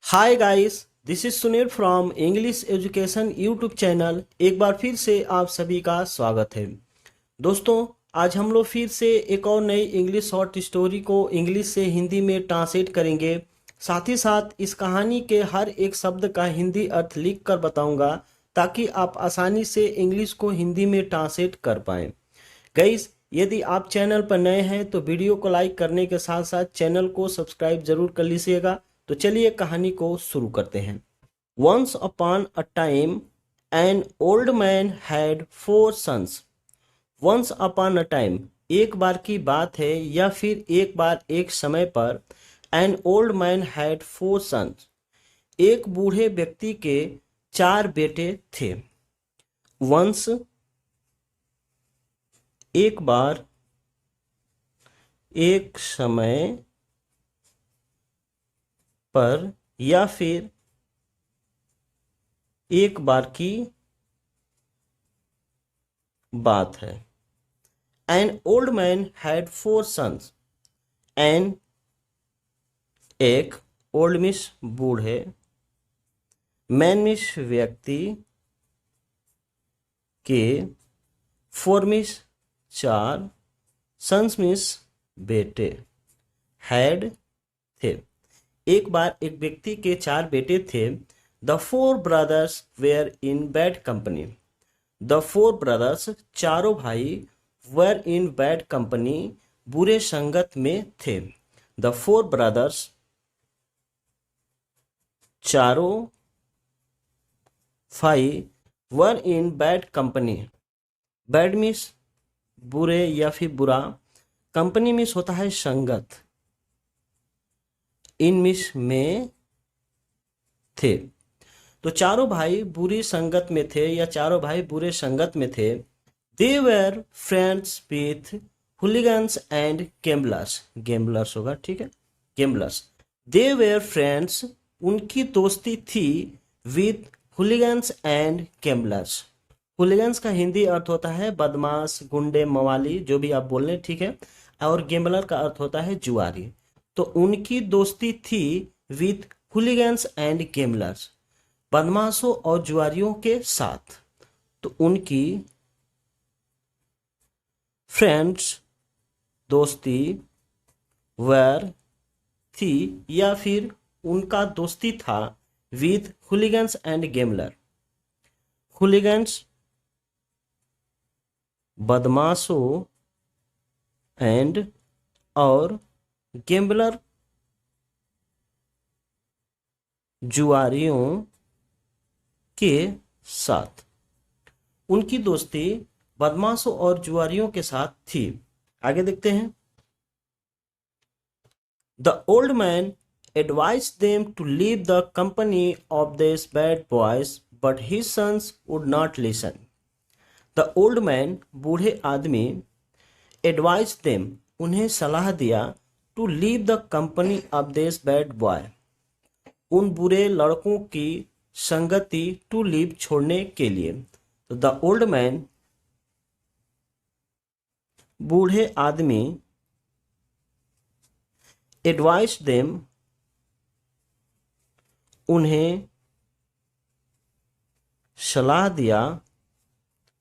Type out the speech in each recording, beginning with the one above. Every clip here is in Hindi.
Hi guys, this is Sunil from English education YouTube channel. एक बार फिर से आप सभी का स्वागत है। दोस्तों, आज हम लोग फिर से एक और नई इंग्लिश शॉर्ट स्टोरी को इंग्लिश से हिंदी में ट्रांसलेट करेंगे। साथ ही साथ इस कहानी के हर एक शब्द का हिंदी अर्थ लिख कर बताऊंगा ताकि आप आसानी से इंग्लिश को हिंदी में ट्रांसलेट कर पाएँ। गाइस, यदि आप चैनल पर नए हैं तो वीडियो को लाइक करने के साथ साथ चैनल को सब्सक्राइब जरूर कर लीजिएगा। तो चलिए कहानी को शुरू करते हैं। Once upon a time an old man had 4 sons। Once upon a time एक बार की बात है या फिर एक बार एक समय पर। N old man had 4 sons, एक बूढ़े व्यक्ति के 4 बेटे थे। वंस एक बार एक समय पर या फिर एक बार की बात है। An old man had 4 sons। An एक, ओल्ड मिस बूढ़े, मैन मिस व्यक्ति के, 4 मिस 4, सन्स मिस बेटे, हैड थे। एक बार एक व्यक्ति के 4 बेटे थे। The 4 brothers were in bad company. The 4 brothers चारों भाई वेयर इन बैड कंपनी बुरे संगत में थे। द 4 brothers चारों भाई were in bad company. Bad means बुरे या फिर बुरा, कंपनी मीन्स होता है संगत, इन मिस में थे। तो चारों भाई बुरी संगत में थे या चारों भाई बुरे संगत में थे। They were friends with hooligans and gamblers. Gamblers होगा, ठीक है, गेम्बलर्स। दे वेर फ्रेंड्स उनकी दोस्ती थी विथ हुलिगन्स एंड गेम्बलर्स। हुलिगन्स का हिंदी अर्थ होता है बदमाश, गुंडे, मवाली, जो भी आप बोल रहे हैं, ठीक है। और गेम्बलर का अर्थ होता है जुआरी। तो उनकी दोस्ती थी विथ हुलिगन्स एंड गेम्बलर्स, बदमाशों और जुआरियों के साथ। तो उनकी फ्रेंड्स दोस्ती वेर थी या फिर उनका दोस्ती था विथ हुलिगन्स एंड गेम्बलर। हुलिगन्स बदमाशों एंड और गेम्बलर जुआरियों के साथ। उनकी दोस्ती बदमाशों और जुआरियों के साथ थी। आगे देखते हैं। The old man advised them to leave the company of these bad boys, but his sons would not listen. The old man बूढ़े आदमी advised them उन्हें सलाह दिया to leave the company of this bad boy उन बुरे लड़कों की संगति, टू लीव छोड़ने के लिए। तो द ओल्ड मैन बूढ़े आदमी एडवाइस देम उन्हें सलाह दिया।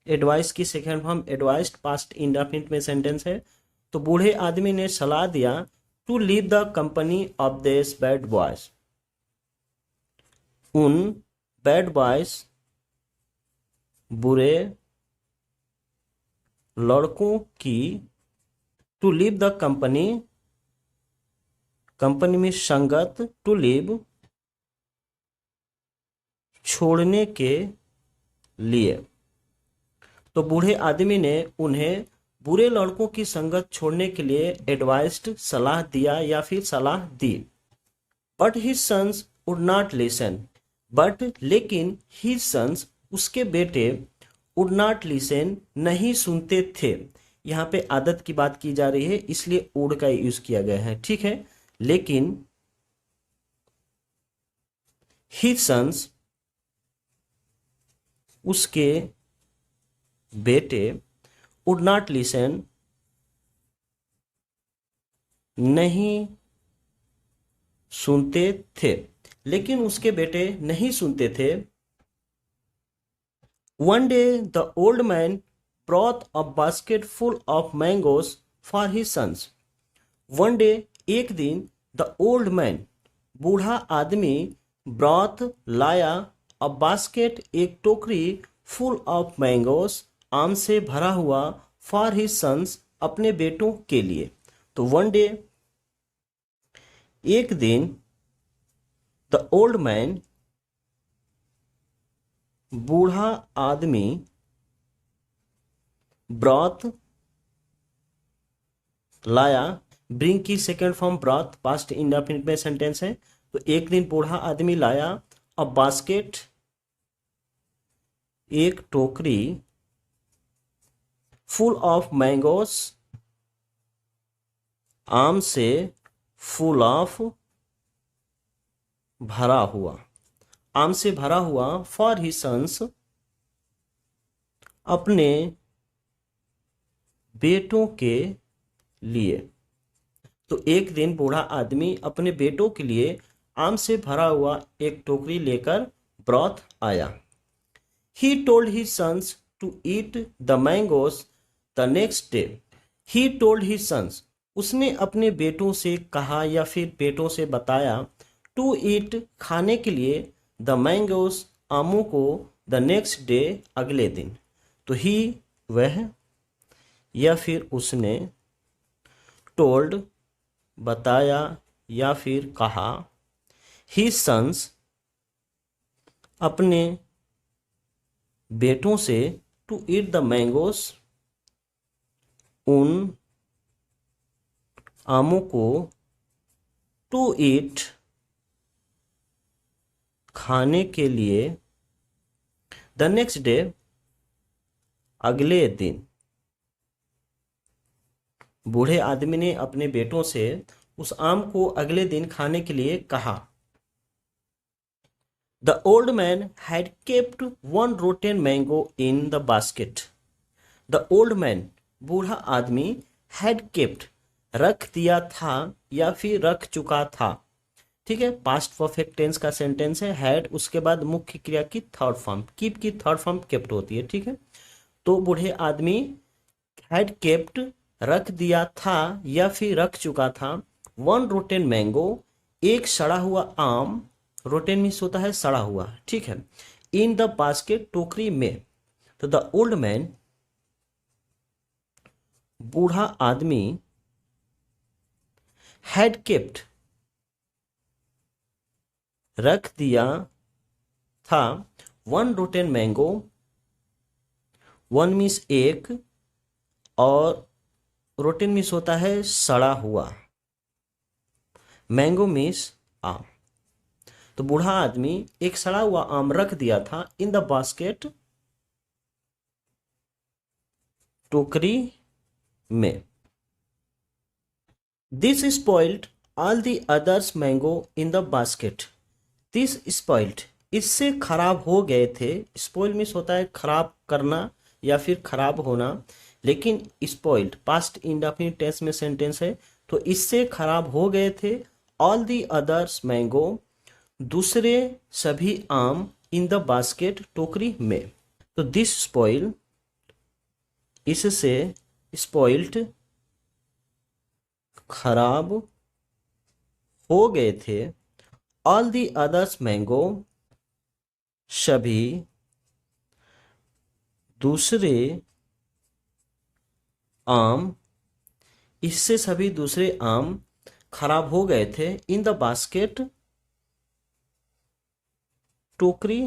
एडवाइस की second form advised past indefinite में सेंटेंस है। तो बूढ़े आदमी ने सलाह दिया to leave the company of this bad boys, उन बैड बॉयज बुरे लड़कों की, to leave the company, company में संगत, टू लीव छोड़ने के लिए। तो बूढ़े आदमी ने उन्हें बुरे लड़कों की संगत छोड़ने के लिए एडवाइस्ड सलाह दिया या फिर सलाह दी। But his sons would not listen. But लेकिन हिज सन्स उसके बेटे वुड नॉट लिसन नहीं सुनते थे। यहाँ पे आदत की बात की जा रही है इसलिए वुड का यूज किया गया है, ठीक है। लेकिन हिज सन्स उसके बेटे वुड नॉट लिसन नहीं सुनते थे। लेकिन उसके बेटे नहीं सुनते थे। One day the old man brought a basket full of mangoes for his sons. One day, एक दिन, the old man, बूढ़ा आदमी, brought, लाया, a basket, एक टोकरी, full of mangoes, आम से भरा हुआ, for his sons, अपने बेटों के लिए। तो one day, एक दिन, the old man, बूढ़ा आदमी, ब्रॉथ, लाया, ब्रिंग की second form broth, past indefinite में सेंटेंस है। तो एक दिन बूढ़ा आदमी लाया, अ बास्केट, एक टोकरी, फुल ऑफ मैंगोस, आम से, फुल ऑफ, भरा हुआ, आम से भरा हुआ, फॉर ही सन्स, अपने बेटों के लिए। तो एक दिन बूढ़ा आदमी अपने बेटों के लिए आम से भरा हुआ एक टोकरी लेकर ब्रॉथ आया। He told his sons to eat the mangoes the next day. He told his sons, उसने अपने बेटों से कहा या फिर बेटों से बताया, to eat, खाने के लिए, the mangoes, आमों को, the next day, अगले दिन। तो he, वह, या फिर उसने, told, बताया या फिर कहा, his sons, अपने बेटों से, टू ईट द मैंगोस, उन आमों को, टू ईट, खाने के लिए, द नेक्स्ट डे, अगले दिन। बूढ़े आदमी ने अपने बेटों से उस आम को अगले दिन खाने के लिए कहा। The old man had kept one rotten mango in the basket. The old man, बूढ़ा आदमी, had kept, रख दिया था या फिर रख चुका था। ठीक है, पास्ट परफेक्ट टेंस का सेंटेंस है। हैड, उसके बाद मुख्य क्रिया की थर्ड फॉर्म, कीप की थर्ड फॉर्म केप्ट होती है। ठीक है, तो बूढ़े आदमी हैड केप्ट, रख दिया था या फिर रख चुका था, वन रोटेन मैंगो, एक सड़ा हुआ आम, रोटेन मीन्स होता है सड़ा हुआ। ठीक है, इन द बास्केट, टोकरी में। तो द ओल्ड मैन, बूढ़ा आदमी, हैड केप्ट, रख दिया था, one rotten mango, one means एक, और रोटेन मीन्स होता है सड़ा हुआ, मैंगो मीन्स आम। तो बूढ़ा आदमी एक सड़ा हुआ आम रख दिया था, इन द बास्केट, टोकरी में। This spoiled all the others mango in the basket. This spoiled, इससे खराब हो गए थे। स्पॉइल मीन्स होता है खराब करना या फिर खराब होना, लेकिन स्पॉइल्ड पास्ट इंडेफिनिट टेंस में सेंटेंस है। तो इससे खराब हो गए थे, ऑल द अदर्स मैंगो, दूसरे सभी आम, इन द बास्केट, टोकरी में। तो दिस स्पॉइल, इससे, स्पॉइल्ड, खराब हो गए थे, ऑल द अदर्स मैंगो, सभी दूसरे आम, इससे सभी दूसरे आम खराब हो गए थे, इन द बास्केट, टोकरी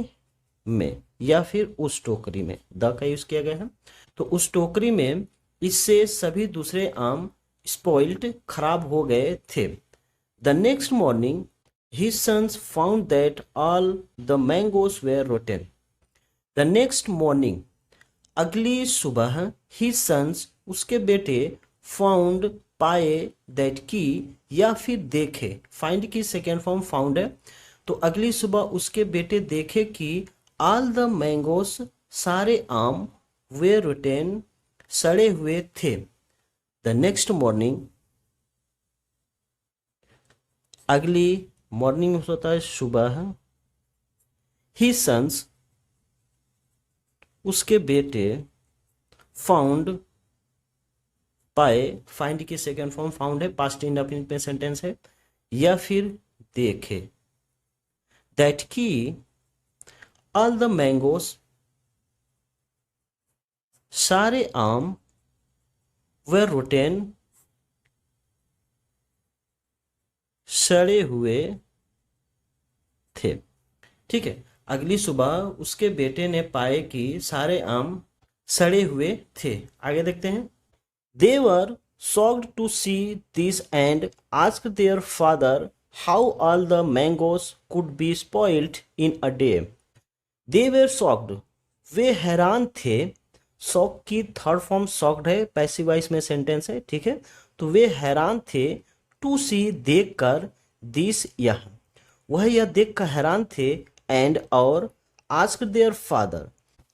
में, या फिर उस टोकरी में, द का यूज किया गया है। तो उस टोकरी में, इससे सभी दूसरे आम, स्पॉइल्ड, खराब हो गए थे। The next morning his sons found that all the mangoes were rotten. The next morning, अगली सुबह, his sons, उसके बेटे, found, पाए, that की, या फिर देखे, find की सेकेंड फॉर्म फाउंड है। तो अगली सुबह उसके बेटे देखे कि all the mangoes, सारे आम, were rotten, सड़े हुए थे। The next morning, अगली मॉर्निंग में होता है सुबह। ही सन्स, उसके बेटे। फाउंड, पाए, फाइंड की सेकेंड फॉर्म फाउंड है, पास्ट इंडेफिनिट में सेंटेंस है। या फिर देखे, दैट की ऑल द मैंगोस, सारे आम, वे रोटेन, सड़े हुए थे। ठीक है, अगली सुबह उसके बेटे ने पाए कि सारे आम सड़े हुए थे। आगे देखते हैं। दे वर shocked to see this and asked their father how all the mangoes could be spoiled in a day. They were shocked. वे हैरान थे। शॉक की थर्ड फॉर्म शॉक्ड है, पैसिव वॉइस में सेंटेंस है। ठीक है, तो वे हैरान थे। टू सी, देख कर। दिस, यह, वह यह देख कर हैरान थे। एंड, और। आस्क्ड देयर फादर,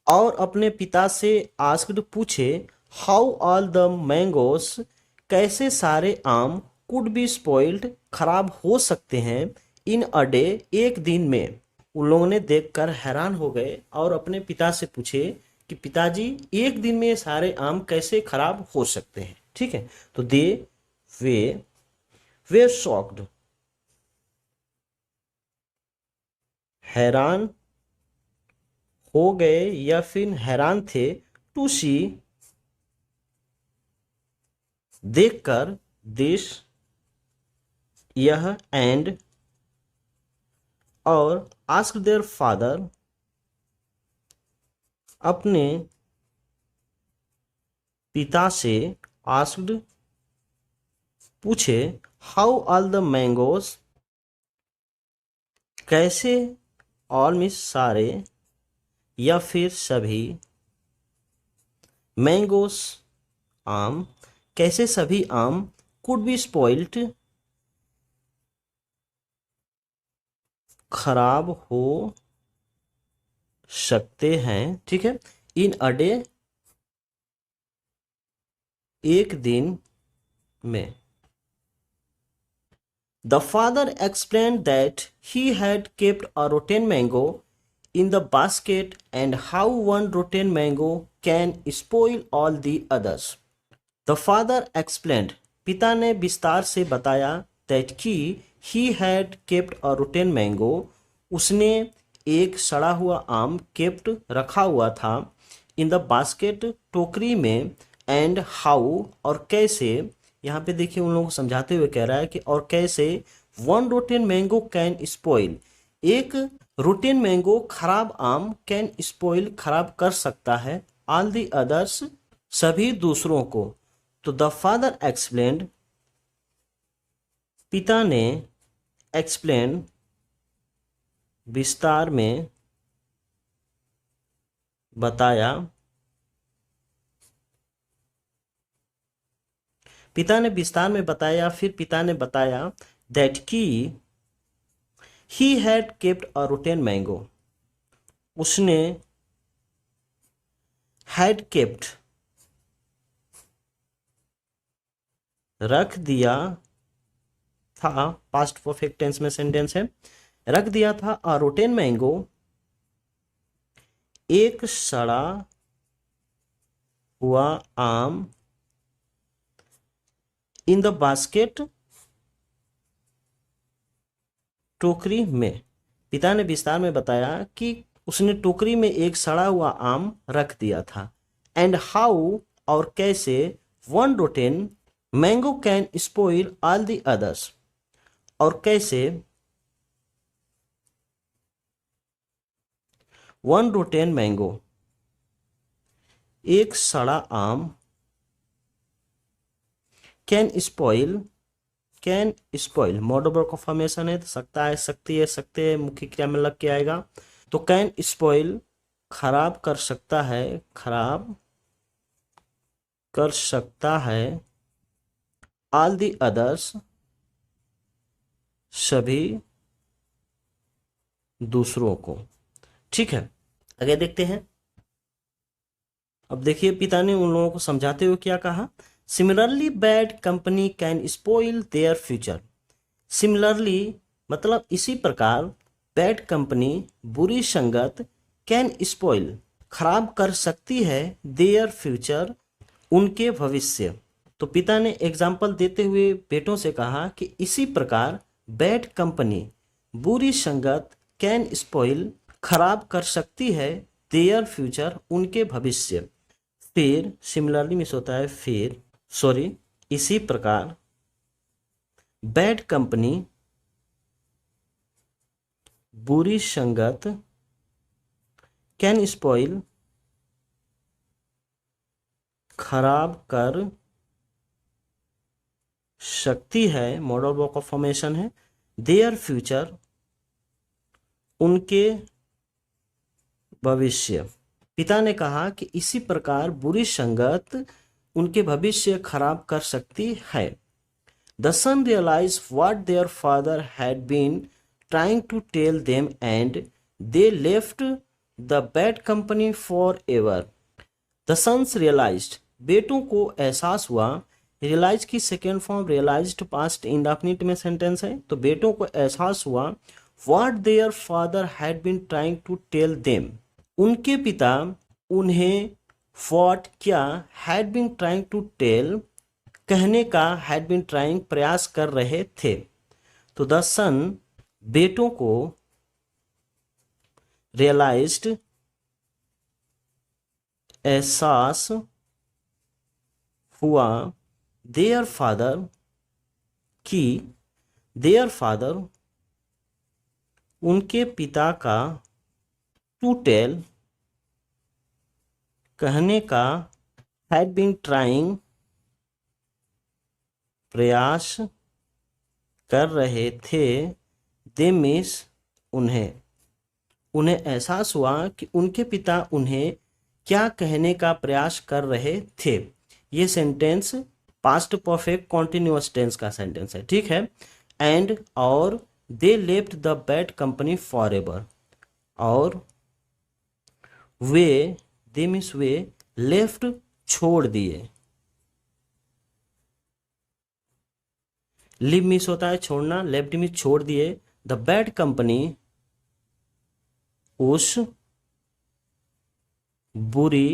और अपने पिता से। आस्क्ड, पूछे। हाउ ऑल द मैंगोस, कैसे सारे आम। कुड बी स्पॉइल्ड, खराब हो सकते हैं। इन अ डे, एक दिन में। उन लोगों ने देखकर हैरान हो गए और अपने पिता से पूछे कि पिताजी, एक दिन में सारे आम कैसे खराब हो सकते हैं। ठीक है, तो वे शॉक्ड, हैरान हो गए या फिर हैरान थे। टू सी, देखकर। दिस, यह। एंड, और। आस्क देयर फादर, अपने पिता से। आस्क्ड, पूछे। हाउ ऑल द मैंगोस, कैसे। ऑल मीन्स सारे या फिर सभी। मैंगोस, आम, कैसे सभी आम। कुड बी स्पॉइल्ड, खराब हो सकते हैं। ठीक है, इन अ डे, एक दिन में। The father explained that he had kept a rotten mango in the basket and how one rotten mango can spoil all the others. The father explained, पिता ने विस्तार से बताया। that कि he had kept a rotten mango, उसने एक सड़ा हुआ आम kept रखा हुआ था। in the basket, टोकरी में। and how, और कैसे। यहाँ पे देखिए उन लोगों को समझाते हुए कह रहा है कि और कैसे। one rotten mango can spoil, एक रोटेन मैंगो, खराब आम। कैन स्पॉइल, खराब कर सकता है। ऑल दी अदर्स, सभी दूसरों को। तो द फादर एक्सप्लेन्ड, पिता ने। एक्सप्लेन, विस्तार में बताया। पिता ने विस्तार में बताया, फिर पिता ने बताया। दैट की he had kept a rotten mango, उसने। हैड केप्ट, रख दिया था, पास्ट परफेक्ट टेंस में सेंटेंस है। रख दिया था। अ रोटेन मैंगो, एक सड़ा हुआ आम। इन द बास्केट, टोकरी में। पिता ने विस्तार में बताया कि उसने टोकरी में एक सड़ा हुआ आम रख दिया था। एंड हाउ, और कैसे। One rotten mango can spoil all the others, और कैसे। वन रोटेन मैंगो, एक सड़ा आम। Can spoil, can spoil modal verb का फॉर्मेशन है, तो सकता है, सकती है, सकते है मुख्य क्रिया में लग के आएगा। तो कैन स्पॉइल, खराब कर सकता है, खराब कर सकता है। ऑल दी अदर्स, सभी दूसरों को। ठीक है, आगे देखते हैं। अब देखिए पिता ने उन लोगों को समझाते हुए क्या कहा। Similarly bad company can spoil their future. Similarly, मतलब इसी प्रकार बैड कंपनी बुरी संगत कैन स्पॉइल खराब कर सकती है देयर फ्यूचर उनके भविष्य। तो पिता ने एग्जाम्पल देते हुए बेटों से कहा कि इसी प्रकार बैड कंपनी बुरी संगत कैन स्पॉइल खराब कर सकती है देयर फ्यूचर उनके भविष्य। फिर सिमिलरली मिस होता है फिर सॉरी इसी प्रकार बैड कंपनी बुरी संगत कैन स्पॉइल खराब कर सकती है, मॉडल वर्क ऑफ फॉर्मेशन है, देयर फ्यूचर उनके भविष्य। पिता ने कहा कि इसी प्रकार बुरी संगत उनके भविष्य खराब कर सकती है। The son realized what their father had been trying to tell them and they left the bad company forever. The sons realized, बेटों को एहसास हुआ। रियलाइज की second form realised past indefinite में सेंटेंस है, तो बेटों को एहसास हुआ what their father had been trying to tell them. उनके पिता उन्हें what क्या had been trying to tell कहने का had been trying प्रयास कर रहे थे। तो द सन बेटों को realized एहसास हुआ देयर फादर की देयर फादर उनके पिता का टू टेल कहने का had been trying प्रयास कर रहे थे दे मिस उन्हें एहसास हुआ कि उनके पिता उन्हें क्या कहने का प्रयास कर रहे थे। ये sentence past perfect continuous tense का सेंटेंस है, ठीक है। एंड और they left the bad company for ever, और वे दे मीन्स वे लेफ्ट छोड़ दिए, लिव मिस होता है छोड़ना, लेफ्ट मिस छोड़ दिए, द बैड कंपनी उस बुरी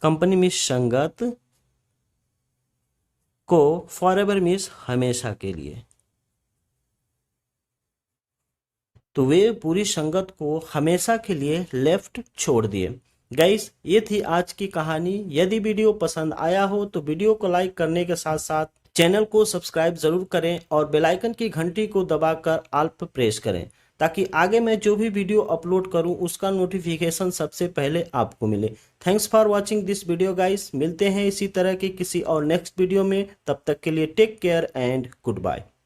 कंपनी मिस संगत को फॉर एवर मिस हमेशा के लिए, तो वे बुरी संगत को हमेशा के लिए लेफ्ट छोड़ दिए। गाइस ये थी आज की कहानी। यदि वीडियो पसंद आया हो तो वीडियो को लाइक करने के साथ साथ चैनल को सब्सक्राइब जरूर करें और बेल आइकन की घंटी को दबाकर ऑल पर प्रेस करें, ताकि आगे मैं जो भी वीडियो अपलोड करूं उसका नोटिफिकेशन सबसे पहले आपको मिले। Thanks for watching this video guys. मिलते हैं इसी तरह के किसी और नेक्स्ट वीडियो में, तब तक के लिए take care and good bye.